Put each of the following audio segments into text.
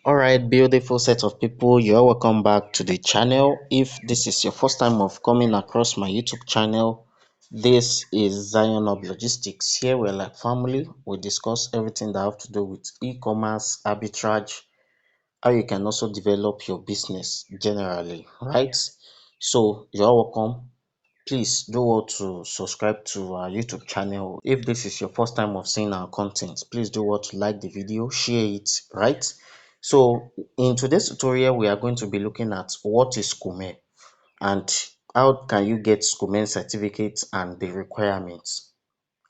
All right, beautiful set of people, you're welcome back to the channel. If this is your first time of coming across my YouTube channel, this is Zion of Logistics. Here we're like family. We discuss everything that have to do with e-commerce, arbitrage, how you can also develop your business generally, right? So you're welcome. Please do well to subscribe to our YouTube channel. If this is your first time of seeing our content, please do well to like the video, share it, right? So in today's tutorial, we are going to be looking at what is SCUML and how can you get SCUML certificate and the requirements.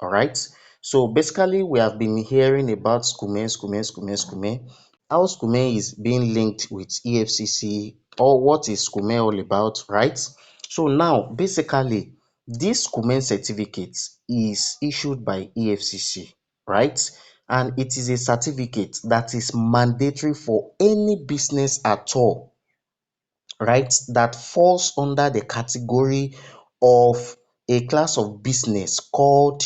All right. So basically, we have been hearing about SCUML. How SCUML is being linked with EFCC, or what is SCUML all about, right? So now, basically, this SCUML certificate is issued by EFCC, right? And it is a certificate that is mandatory for any business at all, right, that falls under the category of a class of business called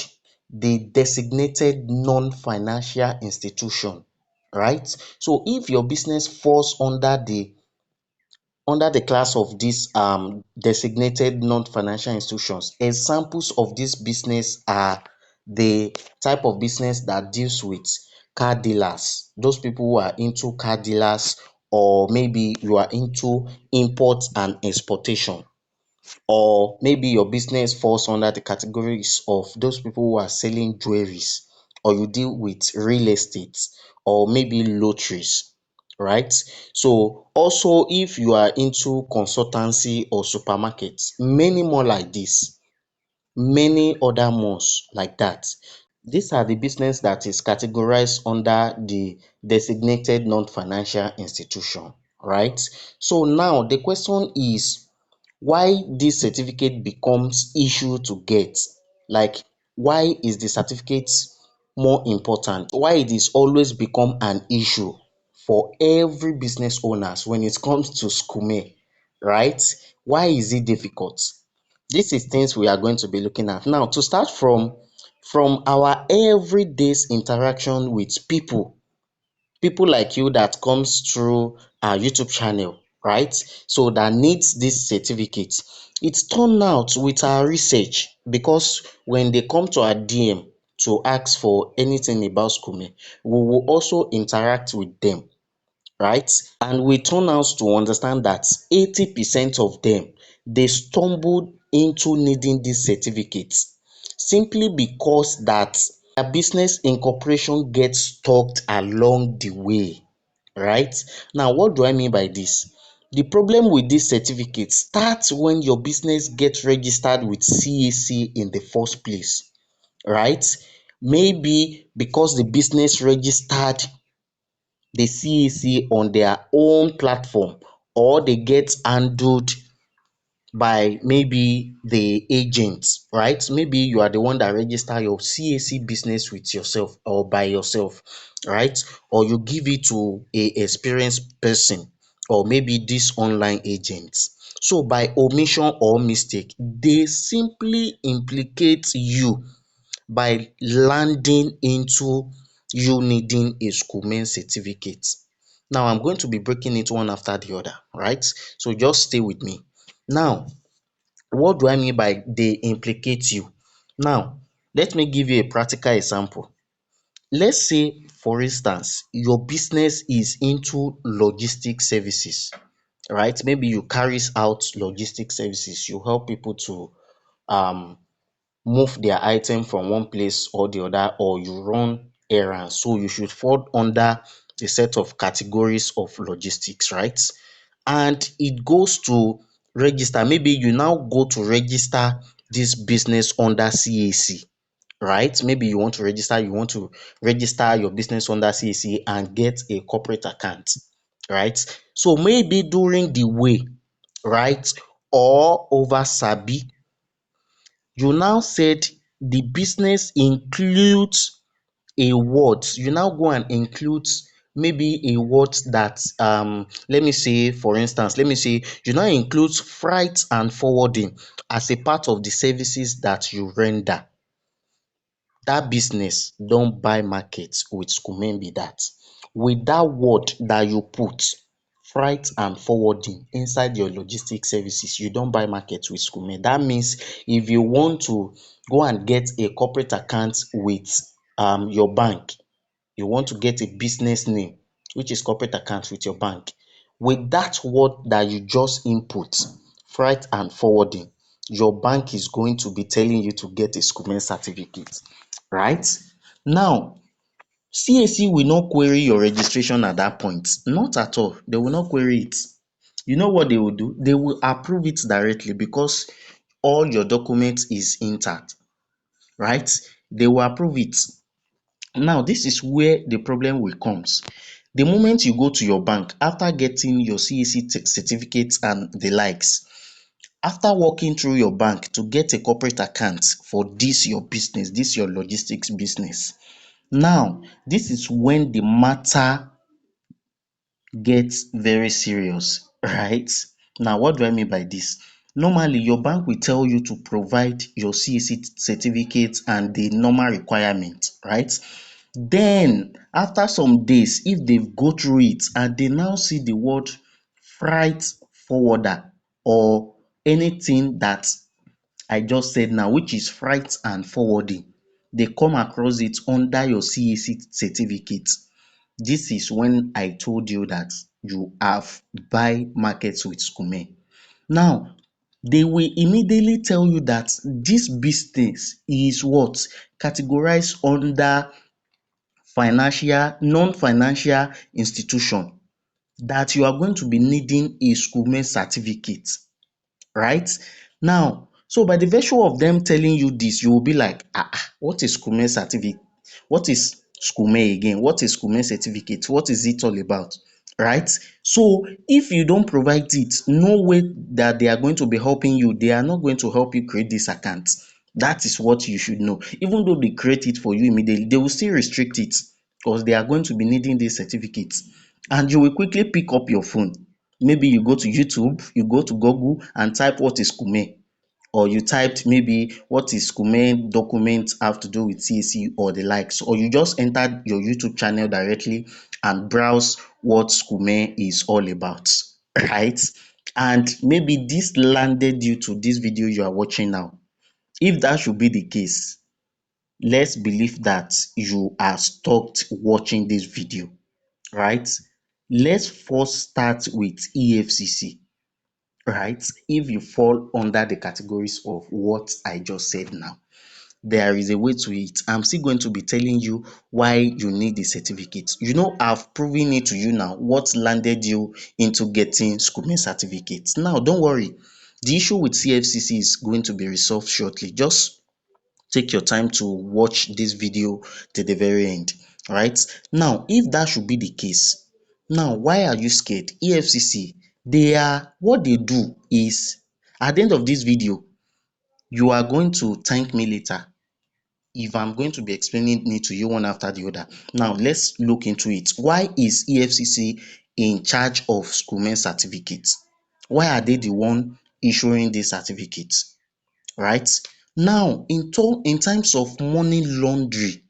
the designated non-financial institution, right? So if your business falls under the class of these designated non-financial institutions, examples of this business are the type of business that deals with car dealers, those people who are into car dealers, or maybe you are into import and exportation, or maybe your business falls under the categories of those people who are selling jewelries, or you deal with real estate, or maybe lotteries, right? So also if you are into consultancy or supermarkets, many more like this, many other more like that. These are the business that is categorized under the designated non-financial institution, right? So now the question is, why this certificate becomes issue to get? Like, why is the certificate more important? Why it is always become an issue for every business owners when it comes to SCUML, right? Why is it difficult? This is things we are going to be looking at. Now, to start from our everyday's interaction with people like you that comes through our YouTube channel, right? So that needs this certificate. It turned out with our research, because when they come to our DM to ask for anything about SCUML, we will also interact with them, right? And we turn out to understand that 80% of them, they stumbled into needing this certificate simply because that their business incorporation gets stuck along the way, right? Now, what do I mean by this? The problem with this certificate starts when your business gets registered with CAC in the first place, right? Maybe because the business registered the CAC on their own platform, or they get handled by maybe the agent, right? Maybe you are the one that register your CAC business with yourself or by yourself, right? Or you give it to a experienced person, or maybe this online agent. So by omission or mistake, they simply implicate you by landing into you needing a SCUML certificate. Now I'm going to be breaking it one after the other, right? So just stay with me. Now, what do I mean by they implicate you? Now, let me give you a practical example. Let's say, for instance, your business is into logistic services, right? Maybe you carries out logistic services. You help people to um move their item from one place or the other, or you run errands. So you should fall under a set of categories of logistics, right? And it goes to register. Maybe you now go to register this business under CAC, right? Maybe you want to register your business under CAC and get a corporate account, right? So maybe during the way, right, or over Sabi, you now said the business includes a word. You now go and include maybe a word that let me say, for instance, let me say you now include freight and forwarding as a part of the services that you render. That business don buy market with SCUML be that. with that word that you put, freight and forwarding, inside your logistic services, you don buy market with 𝐶UML. That means if you want to go and get a corporate account with your bank, you want to get a business name which is corporate account with your bank, with that word that you just input, freight and forwarding, your bank is going to be telling you to get a 𝐶UML certificate, right? Now, CAC will not query your registration at that point, not at all. They will not query it. You know what they will do? They will approve it directly because all your documents is intact, right? They will approve it. Now, this is where the problem will comes. The moment you go to your bank after getting your CAC certificates and the likes, after walking through your bank to get a corporate account for this your business, this your logistics business, now this is when the matter gets very serious, right? Now, what do I mean by this? Normally, your bank will tell you to provide your CAC certificate and the normal requirement, right? Then, after some days, if they go through it and they now see the word freight forwarder or anything that I just said now, which is freight and forwarding, they come across it under your CAC certificate. This is when I told you that you have buy markets with 𝐶UML. Now, they will immediately tell you that this business is what? Categorized under non-financial institution, that you are going to be needing a 𝐶UML certificate, right? Now, so by the virtue of them telling you this, you will be like, what is 𝐶UML certificate? What is 𝐶UML again? What is 𝐶UML certificate? What is it all about? Right? So if you don't provide it, no way that they are going to be helping you. They are not going to help you create this account. That is what you should know. Even though they create it for you immediately, they will still restrict it because they are going to be needing this certificate. And you will quickly pick up your phone. Maybe you go to YouTube, you go to Google and type what is 𝐶UML, or you typed maybe what is 𝐶UML documents have to do with CAC or the likes, or you just entered your YouTube channel directly and browse what 𝐶UML is all about, right? And maybe this landed you to this video you are watching now. If that should be the case, let's believe that you are stopped watching this video, right? Let's first start with EFCC, right? If you fall under the categories of what I just said now, there is a way to it. I'm still going to be telling you why you need the certificate. You know, I've proven it to you now, what landed you into getting 𝐶UML certificates. Now, don't worry. The issue with EFCC is going to be resolved shortly. Just take your time to watch this video to the very end, right? Now, if that should be the case, now why are you scared? EFCC, what they do is, at the end of this video, you are going to thank me later if I'm going to be explaining it to you one after the other. Now, let's look into it. Why is EFCC in charge of 𝐶UML certificates? Why are they the one issuing these certificates? Right? Now, in terms of money laundering,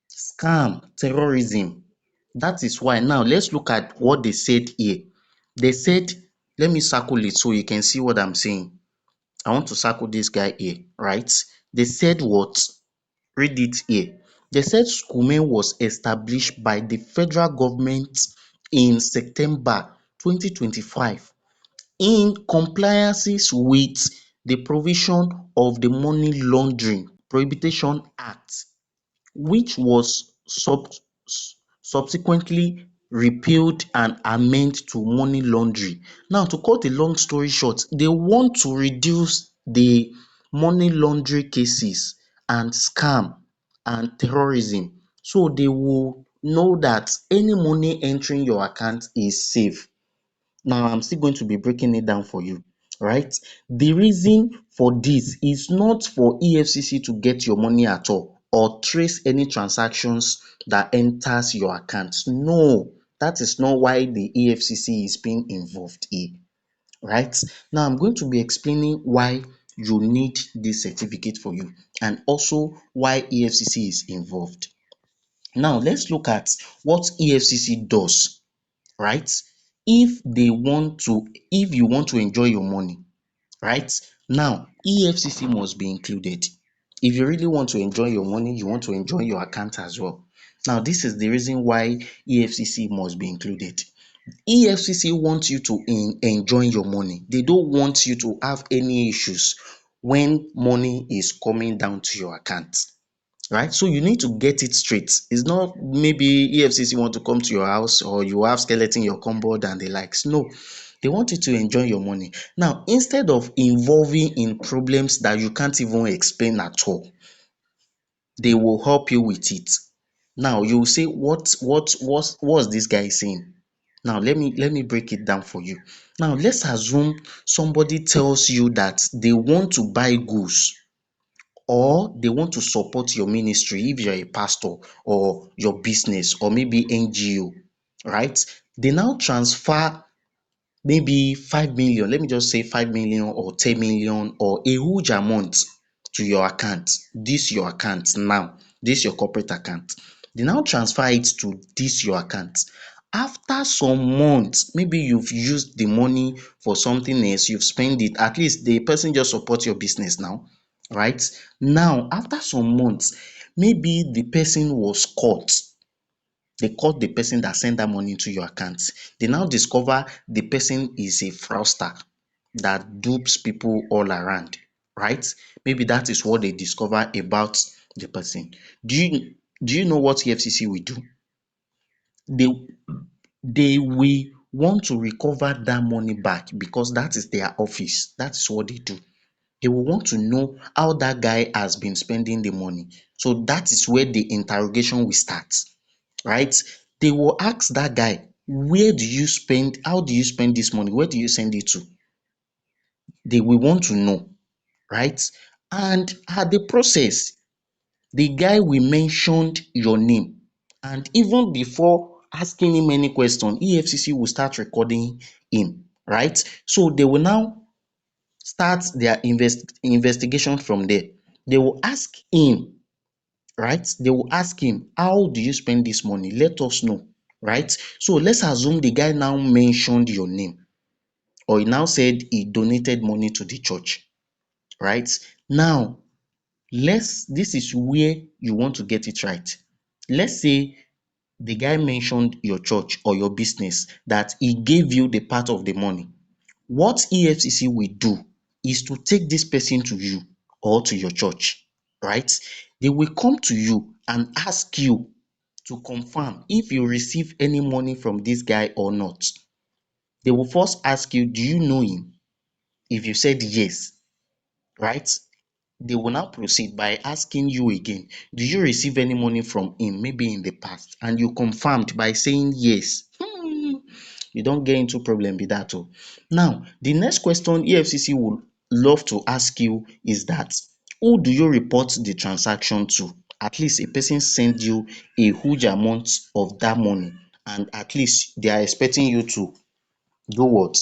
scam, terrorism, that is why. Now, let's look at what they said here. They said, let me circle it so you can see what I'm saying. I want to circle this guy here, right? They said what? Read it here. They said 𝐶UML was established by the federal government in September 2025 in compliance with the provision of the Money Laundering Prohibition Act, which was subsequently repealed and amended to money laundering. Now, to cut a long story short, they want to reduce the money laundering cases and scam and terrorism, so they will know that any money entering your account is safe. Now, I'm still going to be breaking it down for you, right? The reason for this is not for EFCC to get your money at all or trace any transactions that enters your account. No, that is not why the EFCC is being involved here, right? Now, I'm going to be explaining why you need this certificate for you and also why EFCC is involved. Now let's look at what EFCC does, right? If you want to enjoy your money, right? Now EFCC must be included. If you really want to enjoy your money, you want to enjoy your account as well. Now this is the reason why EFCC must be included. EFCC want you to enjoy your money. They don't want you to have any issues when money is coming down to your account, right? So you need to get it straight. It's not maybe EFCC want to come to your house or you have skeleton in your cupboard and the likes. No, they want you to enjoy your money. Now, instead of involving in problems that you can't even explain at all, they will help you with it. Now you will say, what's this guy saying? Now let me break it down for you. Now let's assume somebody tells you that they want to buy goods or they want to support your ministry if you're a pastor or your business or maybe NGO, right? They now transfer maybe 5 million, let me just say 5 million or 10 million or a huge amount to your account. This your account now, this your corporate account. They now transfer it to this your account. After some months, maybe you've used the money for something else, you've spent it, at least the person just support your business now, right? Now, after some months, maybe the person was caught. They caught the person that sent that money into your account. They now discover the person is a fraudster that dupes people all around, right? Maybe that is what they discover about the person. Do you know what EFCC will do? They they will want to recover that money back because that is their office. That is what they do. They will want to know how that guy has been spending the money. So that is where the interrogation will start, right? They will ask that guy, how do you spend this money? Where do you send it to? They will want to know, right? And at the process, the guy will mention your name. And even before asking him any question, EFCC will start recording him, right? So they will now start their investigation from there. They will ask him, right? They will ask him, how do you spend this money? Let us know, right? So let's assume the guy now mentioned your name or he now said he donated money to the church, right? Now, this is where you want to get it right. Let's say the guy mentioned your church or your business that he gave you the part of the money. What EFCC will do is to take this person to you or to your church, right? They will come to you and ask you to confirm if you receive any money from this guy or not. They will first ask you, do you know him? If you said yes, right? They will now proceed by asking you again, do you receive any money from him maybe in the past? And you confirmed by saying yes. You don't get into problem with that. Oh. Now, the next question EFCC would love to ask you is that, who do you report the transaction to? At least a person send you a huge amount of that money and at least they are expecting you to do what?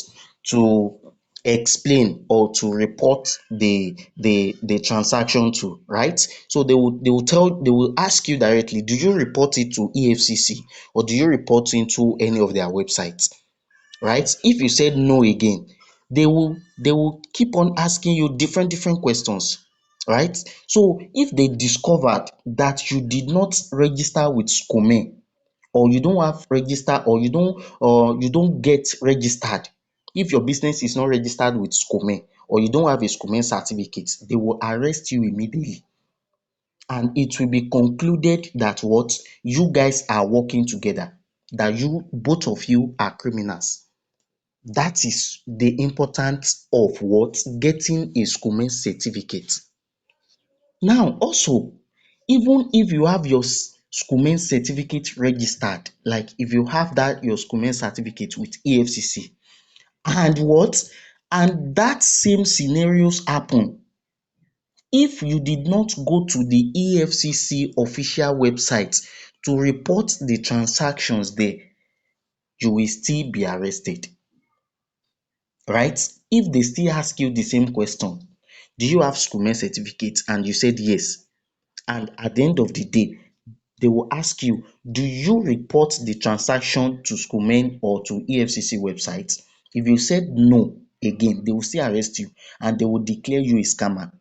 To explain or to report the transaction to, right? So they will ask you directly, do you report it to EFCC or do you report into any of their websites, right? If you said no again, they will keep on asking you different questions, right? So if they discovered that you did not register with SCUML or you don't have register or you don't get registered, if your business is not registered with SCUML or you don't have a SCUML certificate, they will arrest you immediately and it will be concluded that what? You guys are working together, that you both of you are criminals. That is the importance of what? Getting a SCUML certificate. Now also, even if you have your SCUML certificate registered, like if you have that your SCUML certificate with EFCC and what? And that same scenarios happen, if you did not go to the EFCC official website to report the transactions there, you will still be arrested, right? If they still ask you the same question, do you have SCUML certificate? And you said yes. And at the end of the day, They will ask you, do you report the transaction to SCUML or to EFCC website? If you said no, again, they will still arrest you and they will declare you a scammer.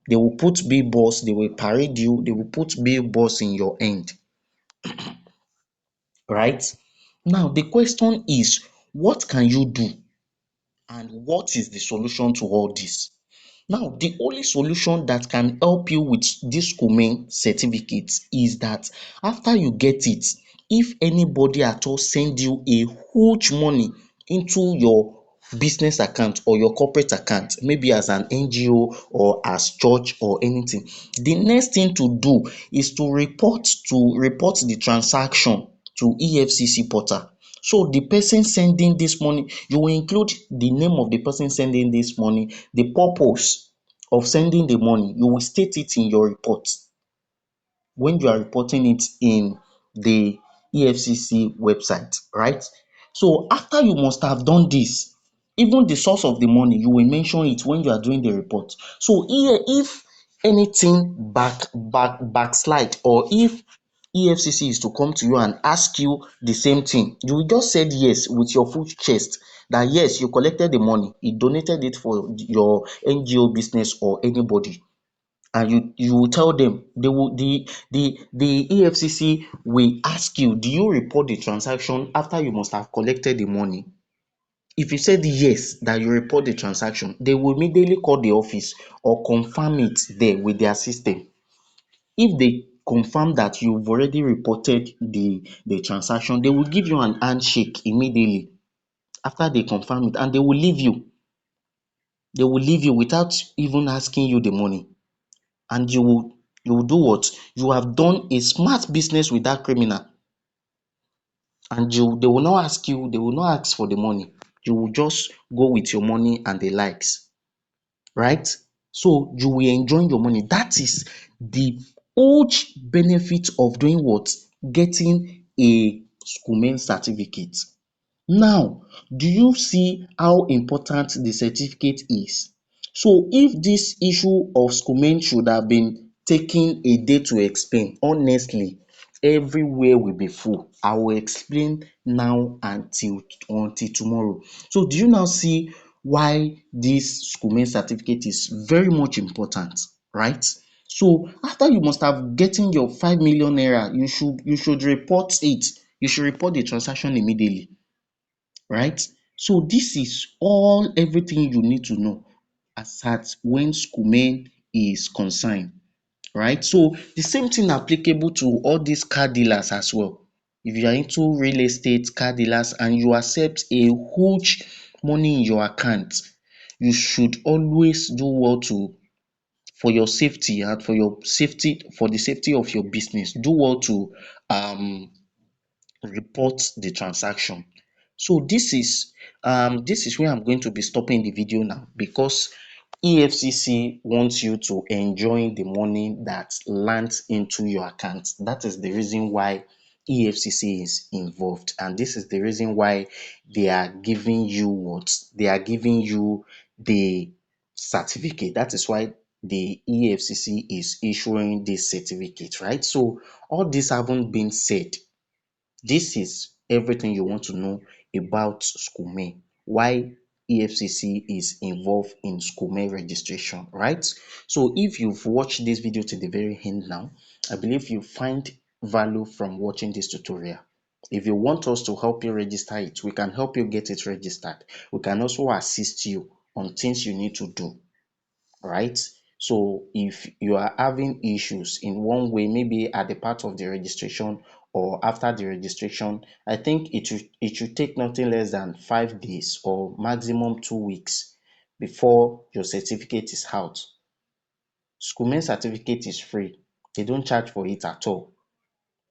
They will put billboards, they will parade you, they will put billboards in your end, right? Now, the question is, what can you do and what is the solution to all this? Now, the only solution that can help you with this SCUML certificate is that after you get it, if anybody at all send you a huge money into your business account or your corporate account, maybe as an NGO or as church or anything, the next thing to do is to report the transaction to EFCC portal. So the person sending this money, you will include the name of the person sending this money, the purpose of sending the money. You will state it in your report when you are reporting it in the EFCC website, right? So after you must have done this, even the source of the money, you will mention it when you are doing the report. So here, if anything backslide, or if EFCC is to come to you and ask you the same thing, you will just say yes with your full chest that yes, you collected the money, you donated it for your NGO business or anybody, and you will tell them. They will the EFCC will ask you, do you report the transaction after you must have collected the money? If you said yes, that you report the transaction, they will immediately call the office or confirm it there with their system. If they confirm that you've already reported the transaction, they will give you an handshake immediately after they confirm it, and they will leave you. They will leave you without even asking you the money. And you will do what? You have done a smart business with that criminal, and they will not ask you, they will not ask for the money. You will just go with your money and the likes, right? So you will enjoy your money. That is the huge benefit of doing what? Getting a SCUML certificate. Now, do you see how important the certificate is? So if this issue of SCUML should have been taking a day to explain, honestly, everywhere will be full. I will explain now until tomorrow. So do you now see why this SCUML certificate is very much important, right? So after you must have getting your 5 million naira, you should report it. You should report the transaction immediately, right? So this is everything you need to know as at when SCUML is concerned, right? So the same thing applicable to all these car dealers as well. If you are into real estate, car dealers, and you accept a huge money in your account, you should always do well to, for your safety and for the safety of your business, do well to um report the transaction. So this is where I'm going to be stopping the video now, because EFCC wants you to enjoy the money that lands into your account. That is the reason why EFCC is involved, and this is the reason why they are giving you the certificate. That is why the EFCC is issuing this certificate, right? So all this haven't been said, this is everything you want to know about SCUML, why EFCC is involved in SCUML registration, right? So if you've watched this video to the very end now, I believe you find value from watching this tutorial. If you want us to help you register it, we can help you get it registered. We can also assist you on things you need to do, right? So if you are having issues in one way, maybe at the part of the registration or after the registration, I think it should take nothing less than 5 days or maximum 2 weeks before your certificate is out. SCUML certificate is free. They don't charge for it at all.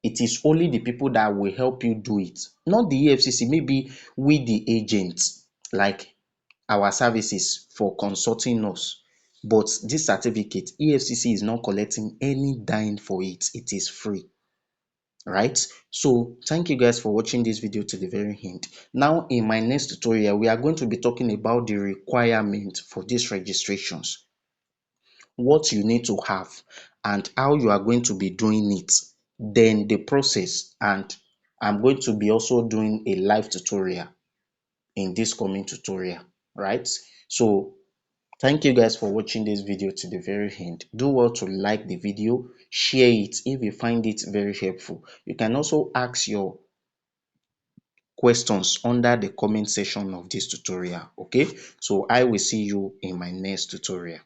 It is only the people that will help you do it, not the EFCC. Maybe we the agents, like our services for consulting us, but this certificate, EFCC is not collecting any dime for it. It is free, right? So thank you guys for watching this video to the very end. Now in my next tutorial, we are going to be talking about the requirement for these registrations, what you need to have, and how you are going to be doing it. then the process, and I'm going to be also doing a live tutorial in this coming tutorial, right? So thank you guys for watching this video to the very end. Do well to like the video, share it if you find it very helpful. You can also ask your questions under the comment section of this tutorial. Okay, so I will see you in my next tutorial.